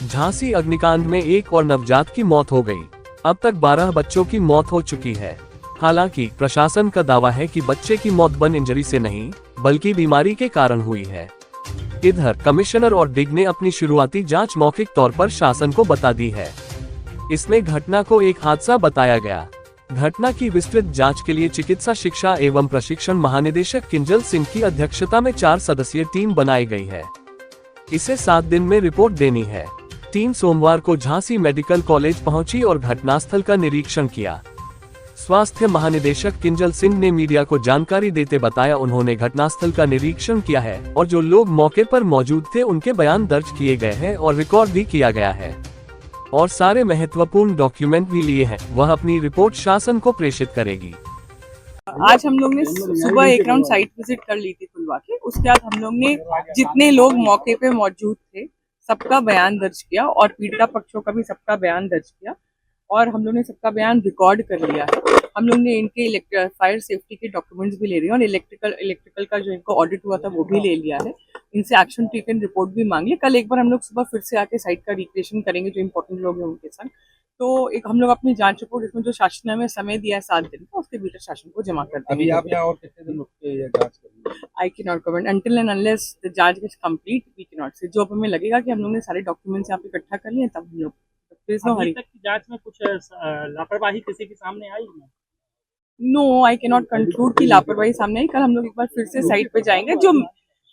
झांसी अग्निकांड में एक और नवजात की मौत हो गई। अब तक 12 बच्चों की मौत हो चुकी है। हालांकि प्रशासन का दावा है कि बच्चे की मौत बर्न इंजरी से नहीं, बल्कि बीमारी के कारण हुई है। इधर कमिश्नर और डिग ने अपनी शुरुआती जांच मौखिक तौर पर शासन को बता दी है। इसमें घटना को एक हादसा बताया गया। घटना की विस्तृत जांच के लिए चिकित्सा शिक्षा एवं प्रशिक्षण महानिदेशक किंजल सिंह की अध्यक्षता में 4 सदस्यीय टीम बनाई गई है। इसे 7 दिन में रिपोर्ट देनी है। टीम सोमवार को झांसी मेडिकल कॉलेज पहुंची और घटनास्थल का निरीक्षण किया। स्वास्थ्य महानिदेशक किंजल सिंह ने मीडिया को जानकारी देते बताया, उन्होंने घटनास्थल का निरीक्षण किया है और जो लोग मौके पर मौजूद थे उनके बयान दर्ज किए गए हैं और रिकॉर्ड भी किया गया है और सारे महत्वपूर्ण डॉक्यूमेंट भी लिए हैं। वह अपनी रिपोर्ट शासन को प्रेषित करेगी। आज हम लोग ने सुबह एक राउंड साइट विजिट कर ली थी खुलवा के। उसके बाद हम लोग ने जितने लोग मौके पे मौजूद थे सबका बयान दर्ज किया और पीड़िता पक्षों का भी सबका बयान दर्ज किया और हम लोग ने सबका बयान रिकॉर्ड कर लिया है। हम लोग ने इनके फायर सेफ्टी के डॉक्यूमेंट्स भी ले रहे हैं और इलेक्ट्रिकल का जो इनको ऑडिट हुआ था वो भी ले लिया है। इनसे एक्शन टेकन रिपोर्ट भी मांग ली। कल एक बार हम लोग सुबह फिर से आके साइट का रिक्रिएशन करेंगे जो इम्पोर्टेंट लोग हैं उनके संग। तो एक हम लोग अपनी जांच रिपोर्ट इसमें जो शासन ने हमें समय दिया है 7 दिन का, उसके भीतर शासन को जमा कर देंगे। अभी आप यहाँ और कितने दिन रुक के ये जांच करेंगे? I can not comment until and unless the जांच gets complete, we can not say. जो हमें लगेगा कि हम लोग ने सारे डॉक्यूमेंट्स यहाँ पे इकट्ठा कर लिए तब हम लोग अभी तक की जांच में कुछ लापरवाही किसी के सामने आई है? No, I can not conclude कि लापरवाही सामने आई। कल हम लोग एक बार फिर से साइट पे जाएंगे।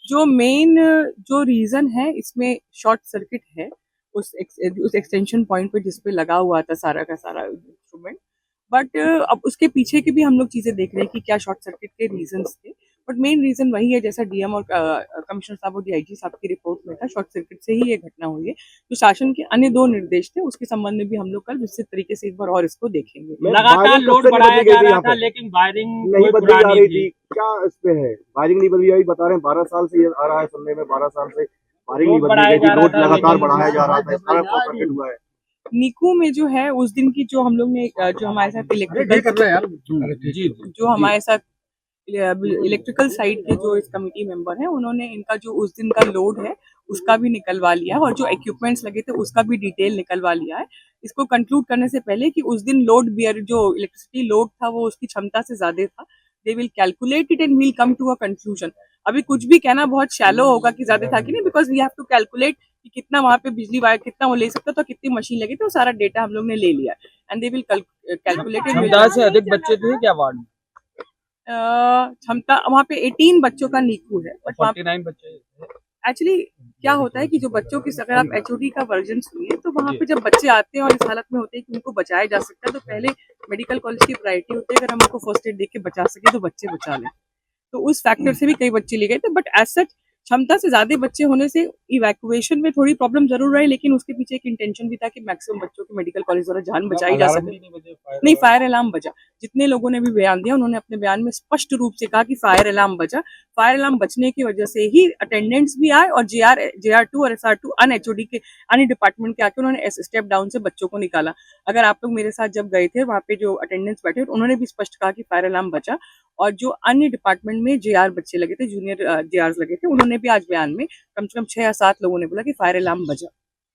जो मेन जो रीजन है इसमें शॉर्ट सर्किट है उस एक्सटेंशन पॉइंट पे जिसपे लगा हुआ था सारा का सारा इंस्ट्रूमेंट। बट अब उसके पीछे की भी हम लोग चीजें देख रहे हैं कि क्या शॉर्ट सर्किट के रीजंस थे। बट मेन रीजन वही है जैसा डीएम और कमिश्नर साहब और डीआईजी साहब की रिपोर्ट में था, शॉर्ट सर्किट से ही ये घटना हुई है। तो शासन के अन्य 2 निर्देश थे, उसके संबंध में भी हम लोग कल विस्तृत तरीके से एक बार और इसको देखेंगे। लगातार लोड बढ़ाया जा रहा था लेकिन वायरिंग नहीं बदली जा रही थी, क्या इस पे है? वायरिंग नहीं बदली, बता रहे हैं 12 साल से ये आ रहा है सुनने में, 12 साल से वायरिंग नहीं बदली गई, लोड लगातार बढ़ाया जा रहा था, इस तरह शॉर्ट सर्किट हुआ है। नीकू में जो है उस दिन की जो हम लोग ने जो हमारे साथ इलेक्ट्रिकल साइड के जो इस कमेटी मेंबर हैं उन्होंने इनका जो उस दिन का लोड है उसका भी निकलवा लिया है और जो इक्विपमेंट्स लगे थे उसका भी डिटेल निकलवा लिया है। इसको कंक्लूड करने से पहले कि उस दिन लोड बियर जो इलेक्ट्रिसिटी लोड था वो उसकी क्षमता से ज्यादा था, they will calculate it and will come to a conclusion. अभी कुछ भी कहना बहुत शैलो होगा कि ज्यादा था कि नहीं, because we have to calculate कि कितना वहां पे बिजली वायर कितना वो ले सकता था, कितनी मशीन लगी थी, वो सारा डेटा हम लोग ने ले लिया एंड दे विल कैलकुलेट। क्षमता से अधिक बच्चे थे क्या वार्ड में? क्षमता वहाँ पे 18 बच्चों का नीकू है, बट 49 बच्चे। एक्चुअली क्या होता है कि जो बच्चों की अगर आप एचओडी का वर्जन सुनिए तो वहाँ पे जब बच्चे आते हैं और इस हालत में होते हैं कि उनको बचाया जा सकता है तो पहले मेडिकल कॉलेज की प्रायोरिटी होती है अगर हम उनको फर्स्ट एड देख के बचा सके तो बच्चे बचा लें। तो उस फैक्टर से भी कई बच्चे ले गए थे, बट एज सच क्षमता से ज्यादा बच्चे होने से इवैक्यूएशन में थोड़ी प्रॉब्लम जरूर रही, लेकिन उसके पीछे एक इंटेंशन भी था कि मैक्सिमम बच्चों की मेडिकल कॉलेज द्वारा जान बचाई जा सके। नहीं, फायर अलार्म बजा। जितने लोगों ने भी बयान दिया उन्होंने अपने बयान में स्पष्ट रूप से कहा कि फायर अलार्म बजा। फायर अलार्म बचने की वजह से ही अटेंडेंट्स भी आए और JR2 और SR2 अनएचओडी के अन्य डिपार्टमेंट के आके उन्होंने स्टेप डाउन से बच्चों को निकाला। अगर आप लोग मेरे साथ जब गए थे वहाँ पे जो अटेंडेंट्स बैठे उन्होंने भी स्पष्ट कहा कि फायर अलार्म बचा और जो अन्य डिपार्टमेंट में JR बच्चे लगे थे, जूनियर JRs लगे थे, उन्होंने भी आज बयान में कम से कम 6 या 7 लोगों ने बोला कि फायर अलार्म बजा।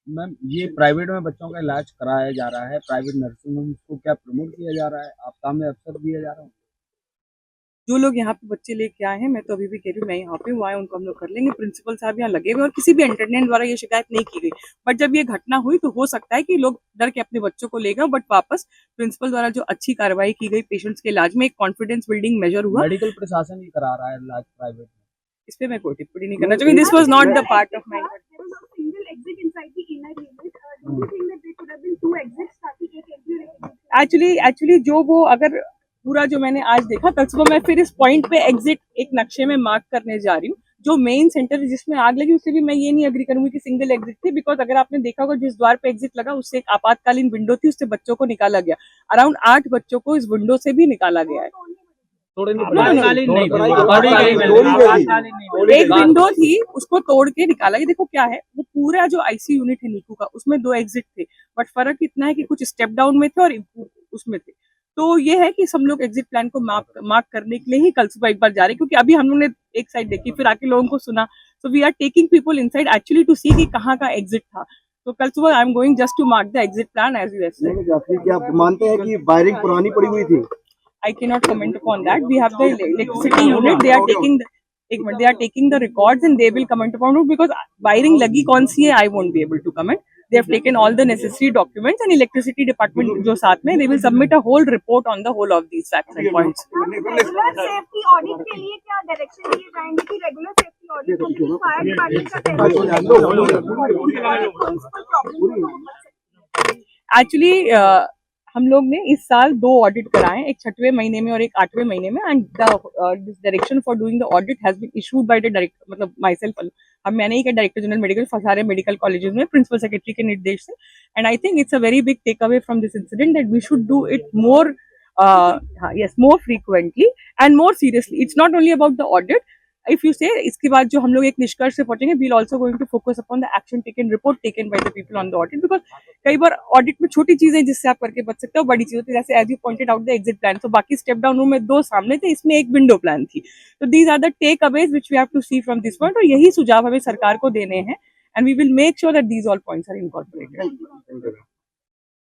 मैम, ये प्राइवेट में बच्चों का इलाज कराया जा रहा है, प्राइवेट नर्सिंग होम को क्या प्रमोट किया जा रहा है? आपका में अवसर दिया जा रहा है? जो लोग यहाँ पे बच्चे लेके आए हैं, मैं तो अभी भी कह रही हूँ मैं यहाँ पे हूँ, आए उनको हम लोग कर लेंगे। प्रिंसिपल साहब यहाँ लगे हुए और किसी भी अटेंडेंट द्वारा ये शिकायत नहीं की गई। बट जब ये घटना हुई तो हो सकता है कि लोग डर के अपने बच्चों को ले गए, बट वापस प्रिंसिपल द्वारा जो अच्छी कार्रवाई की गई पेशेंट्स के इलाज में एक कॉन्फिडेंस बिल्डिंग मेजर हुआ। मेडिकल प्रशासन ही करा रहा है इलाज प्राइवेट में, इस पे मैं कोई टिप्पणी नहीं करना चाहूंगी। This was not the part of my actually जो वो अगर पूरा जो मैंने आज देखा कल सुबह मैं फिर इस पॉइंट पे एग्जिट एक नक्शे में मार्क करने जा रही हूँ। जो मेन सेंटर जिसमें आग लगी उससे भी मैं ये नहीं एग्री करूंगी कि सिंगल एग्जिट थी, बिकॉज अगर आपने देखा होगा जिस द्वार पे एग्जिट लगा उससे एक आपातकालीन विंडो थी, उससे बच्चों को निकाला गया। अराउंड 8 बच्चों को इस विंडो से भी निकाला गया है। एक विंडो थी उसको तोड़ के निकाला गया। देखो क्या है, वो पूरा जो आईसी यूनिट है नीकू का उसमें 2 एग्जिट थे, बट फर्क इतना है कि कुछ स्टेप डाउन में थे और उसमें थे। तो ये है कि हम लोग एग्जिट प्लान को मार्क करने के लिए ही कल सुबह एक बार जा रहे हैं, क्योंकि अभी हम लोग ने एक साइड देखी फिर आके लोगों को सुना। So we are taking people inside actually to see कि कहाँ का एग्जिट था। तो कल सुबह I am going just to mark the exit plan as you have said. नहीं जाती, क्या आप मानते हैं कि वायरिंग पुरानी पड़ी हुई थी? I cannot comment upon that. We have the electricity unit. They are taking the records and they will comment upon it because wiring लगी कौन सी है I won't be able to comment. They have taken all the necessary documents and electricity department जो साथ में they will submit a whole report on the whole of these facts and points. Regular safety audit के लिए क्या direction दिए जाएंगे कि regular safety audit होने के फायर डिपार्टमेंट का Actually हम लोग ने इस साल 2 ऑडिट कराए, एक 6वें महीने में और एक 8वें महीने में, and this direction for doing the audit has been issued by the director, मतलब माई सेल्फ, अब मैंने ही क्या डायरेक्टर जनरल मेडिकल सारे मेडिकल कॉलेजेस में प्रिंसिपल सेक्रेटरी के निर्देश से, and I think it's a very big takeaway from this incident that we should do it more more frequently and more seriously. It's not only about the audit. If you say इसके बाद जो हम लोग एक निष्कर्ष से पहुंचेंगे, we'll also going to focus upon the action taken, report taken by the people on the audit, because कई बार ऑडिट में छोटी चीजें जिससे आप करके बच सकते हो, बड़ी चीजें होती है, जैसे as you pointed out the exit plan. तो बाकी स्टेप डाउन रूम में 2 सामने थे, इसमें एक विंडो प्लान थी. तो these are the takeaways which we have to see from this point, और यही सुझाव हमें सरकार को देने हैं, and we will make sure that these all points are incorporated.